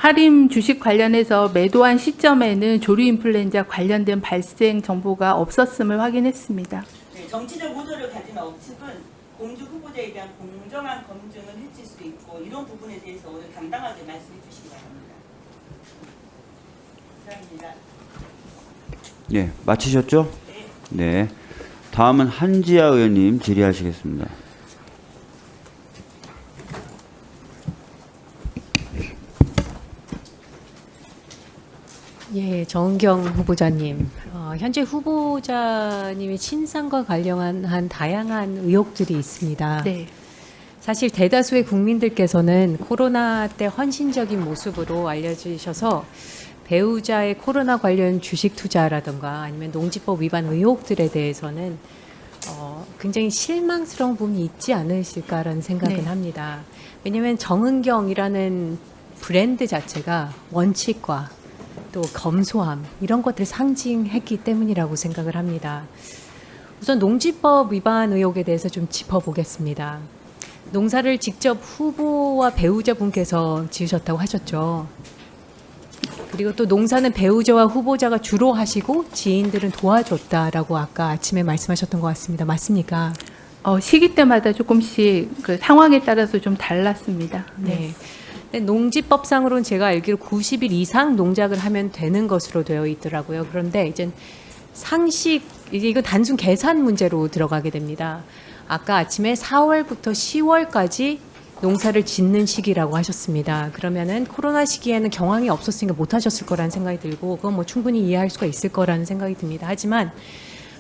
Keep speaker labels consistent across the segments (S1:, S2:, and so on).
S1: 하림 주식 관련해서 매도한 시점에는 조류 인플루엔자 관련된 발생 정보가 없었음을 확인했습니다.
S2: 네, 정치적 의도를 가진 억측은 공주 후보자에 대한 공정한 검증을 해칠 수 있고 이런 부분에 대해서 오늘 당당하게 말씀해 주시기 바랍니다. 감사합니다.
S3: 네, 마치셨죠? 네. 다음은 한지아 의원님 질의하시겠습니다.
S4: 예, 정은경 후보자님. 현재 후보자님의 친상과 관련한 다양한 의혹들이 있습니다.
S1: 네.
S4: 사실 대다수의 국민들께서는 코로나 때 헌신적인 모습으로 알려주셔서 배우자의 코로나 관련 주식 투자라든가 아니면 농지법 위반 의혹들에 대해서는 굉장히 실망스러운 부분이 있지 않으실까라는 생각은
S1: 네.
S4: 합니다. 왜냐하면 정은경이라는 브랜드 자체가 원칙과 또 검소함 이런 것들을 상징했기 때문이라고 생각을 합니다. 우선 농지법 위반 의혹에 대해서 좀 짚어보겠습니다. 농사를 직접 후보와 배우자분께서 지으셨다고 하셨죠. 그리고 또 농사는 배우자와 후보자가 주로 하시고 지인들은 도와줬다라고 아까 아침에 말씀하셨던 것 같습니다. 맞습니까?
S1: 시기 때마다 조금씩 그 상황에 따라서 좀 달랐습니다.
S4: 네. 근데 농지법상으로는 제가 알기로 90일 이상 농작을 하면 되는 것으로 되어 있더라고요. 그런데 이제 상식, 이제 이거 단순 계산 문제로 들어가게 됩니다. 아까 아침에 4월부터 10월까지 농사를 짓는 시기라고 하셨습니다. 그러면은 코로나 시기에는 경황이 없었으니까 못 하셨을 거라는 생각이 들고 그건 뭐 충분히 이해할 수가 있을 거라는 생각이 듭니다. 하지만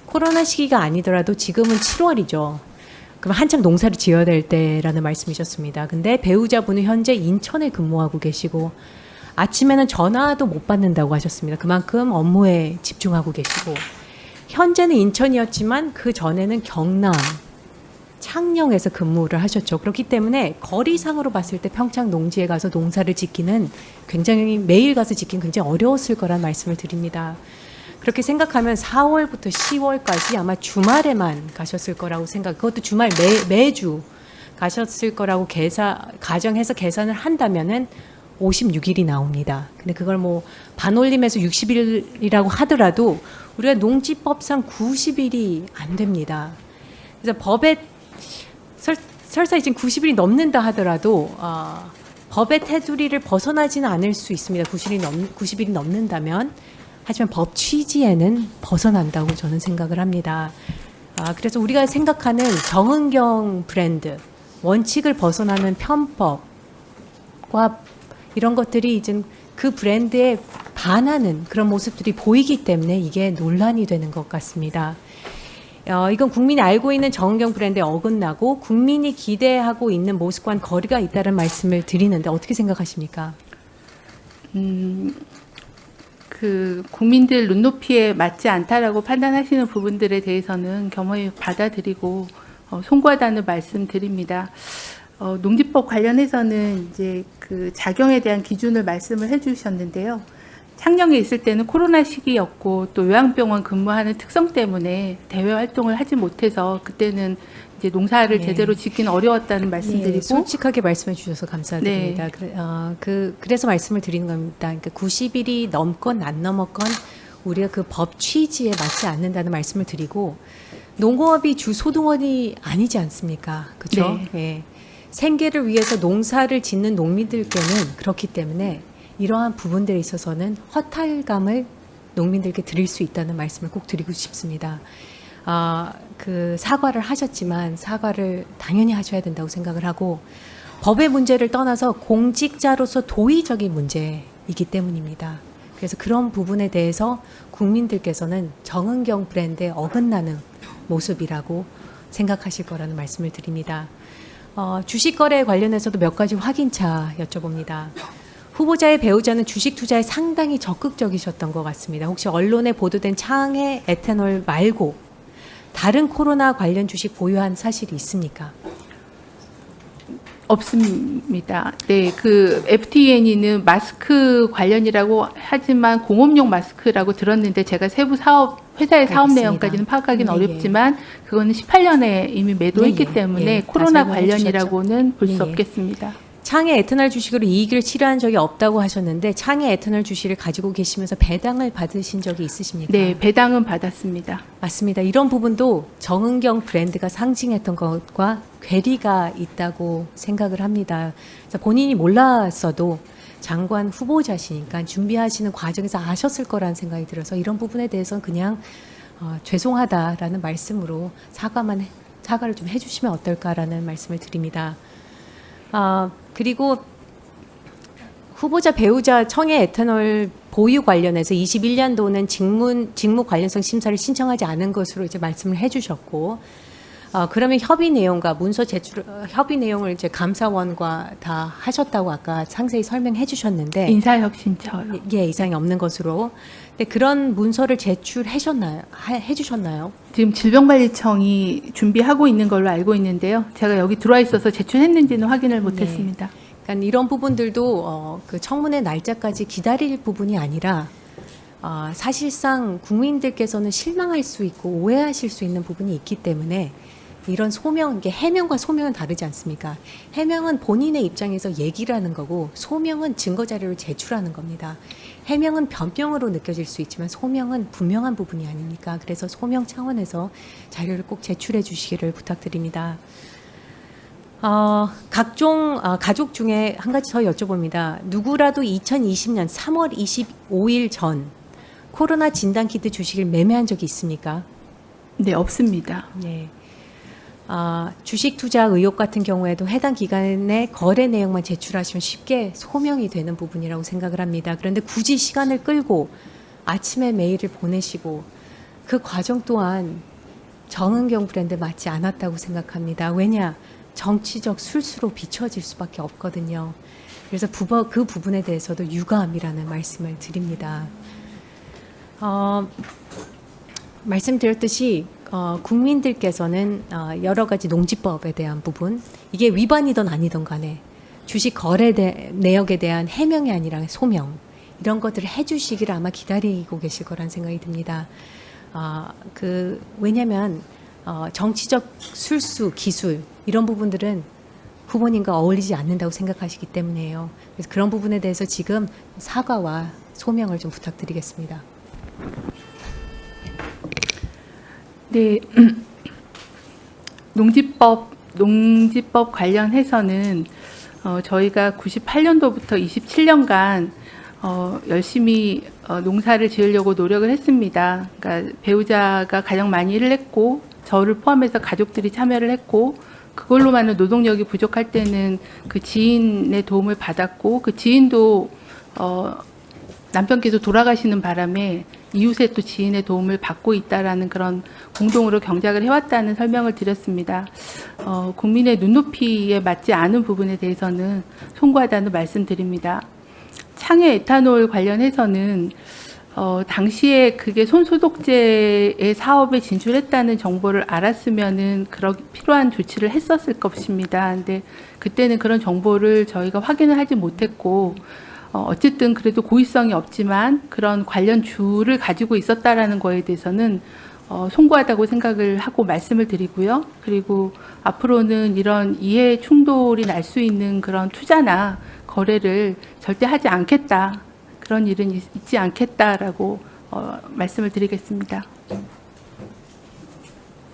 S4: 코로나 시기가 아니더라도 지금은 7월이죠. 그럼 한창 농사를 지어야 될 때라는 말씀이셨습니다. 근데 배우자분은 현재 인천에 근무하고 계시고 아침에는 전화도 못 받는다고 하셨습니다. 그만큼 업무에 집중하고 계시고 현재는 인천이었지만 그 전에는 경남, 창녕에서 근무를 하셨죠. 그렇기 때문에 거리상으로 봤을 때 평창 농지에 가서 농사를 짓기는 굉장히 매일 가서 짓기는 굉장히 어려웠을 거란 말씀을 드립니다. 그렇게 생각하면 4월부터 10월까지 아마 주말에만 가셨을 거라고 그것도 주말 매주 가셨을 거라고 가정해서 계산을 한다면은 56일이 나옵니다. 근데 그걸 뭐 반올림해서 60일이라고 하더라도 우리가 농지법상 90일이 안 됩니다. 그래서 법에 설사 이제 90일이 넘는다 하더라도 법의 테두리를 벗어나지는 않을 수 있습니다. 90일이 넘는다면. 하지만 법 취지에는 벗어난다고 저는 생각을 합니다. 그래서 우리가 생각하는 정은경 브랜드, 원칙을 벗어나는 편법과 이런 것들이 이제 그 브랜드에 반하는 그런 모습들이 보이기 때문에 이게 논란이 되는 것 같습니다. 이건 국민이 알고 있는 정은경 브랜드에 어긋나고 국민이 기대하고 있는 모습과는 거리가 있다는 말씀을 드리는데 어떻게 생각하십니까?
S1: 그 국민들 눈높이에 맞지 않다라고 판단하시는 부분들에 대해서는 겸허히 받아들이고 송구하다는 말씀드립니다. 농지법 관련해서는 이제 그 작용에 대한 기준을 말씀을 해주셨는데요. 창녕에 있을 때는 코로나 시기였고 또 요양병원 근무하는 특성 때문에 대외 활동을 하지 못해서 그때는 이제 농사를
S4: 네.
S1: 제대로 짓기는 어려웠다는 말씀드리고
S4: 예, 솔직하게 말씀해 주셔서 감사드립니다.
S1: 네.
S4: 그래서 말씀을 드리는 겁니다. 그러니까 90일이 넘건 안 넘었건 우리가 그 법 취지에 맞지 않는다는 말씀을 드리고 농업이 주 소득원이 아니지 않습니까? 그렇죠?
S1: 네.
S4: 예. 생계를 위해서 농사를 짓는 농민들께는 그렇기 때문에 이러한 부분들에 있어서는 허탈감을 농민들께 드릴 수 있다는 말씀을 꼭 드리고 싶습니다. 그 사과를 하셨지만 사과를 당연히 하셔야 된다고 생각을 하고 법의 문제를 떠나서 공직자로서 도의적인 문제이기 때문입니다. 그래서 그런 부분에 대해서 국민들께서는 정은경 브랜드에 어긋나는 모습이라고 생각하실 거라는 말씀을 드립니다. 주식 거래에 관련해서도 몇 가지 확인차 여쭤봅니다. 후보자의 배우자는 주식 투자에 상당히 적극적이셨던 것 같습니다. 혹시 언론에 보도된 창해 에탄올 말고 다른 코로나 관련 주식 보유한 사실이 있습니까? 없습니다.
S1: 네, 그 FTN이는 마스크 관련이라고 하지만 공업용 마스크라고 들었는데 제가 세부 회사의 사업
S4: 알겠습니다.
S1: 내용까지는 파악하기는
S4: 네,
S1: 어렵지만 그거는 18년에 이미 매도했기
S4: 네,
S1: 때문에
S4: 예,
S1: 코로나
S4: 다 설명해
S1: 관련이라고는 볼 수
S4: 주셨죠. 네,
S1: 없겠습니다.
S4: 창의 에탄올 주식으로 이익을 치료한 적이 없다고 하셨는데 창의 에탄올 주식을 가지고 계시면서 배당을 받으신 적이 있으십니까?
S1: 네, 배당은 받았습니다.
S4: 맞습니다. 이런 부분도 정은경 브랜드가 상징했던 것과 괴리가 있다고 생각을 합니다. 그래서 본인이 몰랐어도 장관 후보자시니까 준비하시는 과정에서 아셨을 거라는 생각이 들어서 이런 부분에 대해서는 그냥 죄송하다라는 말씀으로 사과를 좀 해주시면 어떨까라는 말씀을 드립니다. 그리고 후보자 배우자 청해 에탄올 보유 관련해서 21년도는 직무 관련성 심사를 신청하지 않은 것으로 이제 말씀을 해주셨고, 그러면 협의 내용과 문서 제출 협의 내용을 이제 감사원과 다 하셨다고 아까 상세히 설명해 주셨는데,
S1: 인사혁신처요.
S4: 예, 이상이 없는 것으로. 근데 그런 문서를 해주셨나요?
S1: 지금 질병관리청이 준비하고 있는 걸로 알고 있는데요. 제가 여기 들어와 있어서 제출했는지는 확인을 못했습니다.
S4: 그러니까 이런 부분들도 그 청문회 날짜까지 기다릴 부분이 아니라 사실상 국민들께서는 실망할 수 있고 오해하실 수 있는 부분이 있기 때문에 이런 소명, 이게 해명과 소명은 다르지 않습니까? 해명은 본인의 입장에서 얘기를 하는 거고 소명은 증거 자료를 제출하는 겁니다. 해명은 변명으로 느껴질 수 있지만 소명은 분명한 부분이 아니니까 그래서 소명 차원에서 자료를 꼭 제출해 주시기를 부탁드립니다. 각종 가족 중에 한 가지 더 여쭤봅니다. 누구라도 2020년 3월 25일 전 코로나 진단키트 주식을 매매한 적이 있습니까?
S1: 네, 없습니다.
S4: 네. 주식 투자 의혹 같은 경우에도 해당 기간의 거래 내용만 제출하시면 쉽게 소명이 되는 부분이라고 생각을 합니다. 그런데 굳이 시간을 끌고 아침에 메일을 보내시고 그 과정 또한 정은경 브랜드 맞지 않았다고 생각합니다. 왜냐? 정치적 술수로 비춰질 수밖에 없거든요. 그래서 그 부분에 대해서도 유감이라는 말씀을 드립니다. 말씀드렸듯이 국민들께서는 여러 가지 농지법에 대한 부분, 이게 위반이든 아니든 간에 주식 거래 내역에 대한 해명이 아니라 소명, 이런 것들을 해주시기를 아마 기다리고 계실 거란 생각이 듭니다. 왜냐하면 정치적 술수, 기술 이런 부분들은 후보님과 어울리지 않는다고 생각하시기 때문에요. 그래서 그런 부분에 대해서 지금 사과와 소명을 좀 부탁드리겠습니다.
S1: 네, 농지법 관련해서는 저희가 98년도부터 27년간 열심히 농사를 지으려고 노력을 했습니다. 그러니까 배우자가 가장 많이 일을 했고 저를 포함해서 가족들이 참여를 했고 그걸로만은 노동력이 부족할 때는 그 지인의 도움을 받았고 그 지인도 남편께서 돌아가시는 바람에 이웃의 또 지인의 도움을 받고 있다라는 그런 공동으로 경작을 해왔다는 설명을 드렸습니다. 국민의 눈높이에 맞지 않은 부분에 대해서는 송구하다는 말씀드립니다. 창해 에탄올 관련해서는 당시에 그게 손소독제의 사업에 진출했다는 정보를 알았으면은 필요한 조치를 했었을 것입니다. 근데 그때는 그런 정보를 저희가 확인을 하지 못했고 어쨌든 그래도 고의성이 없지만 그런 관련 주를 가지고 있었다라는 거에 대해서는 송구하다고 생각을 하고 말씀을 드리고요. 그리고 앞으로는 이런 이해 충돌이 날 수 있는 그런 투자나 거래를 절대 하지 않겠다. 그런 일은 있지 않겠다라고 말씀을 드리겠습니다.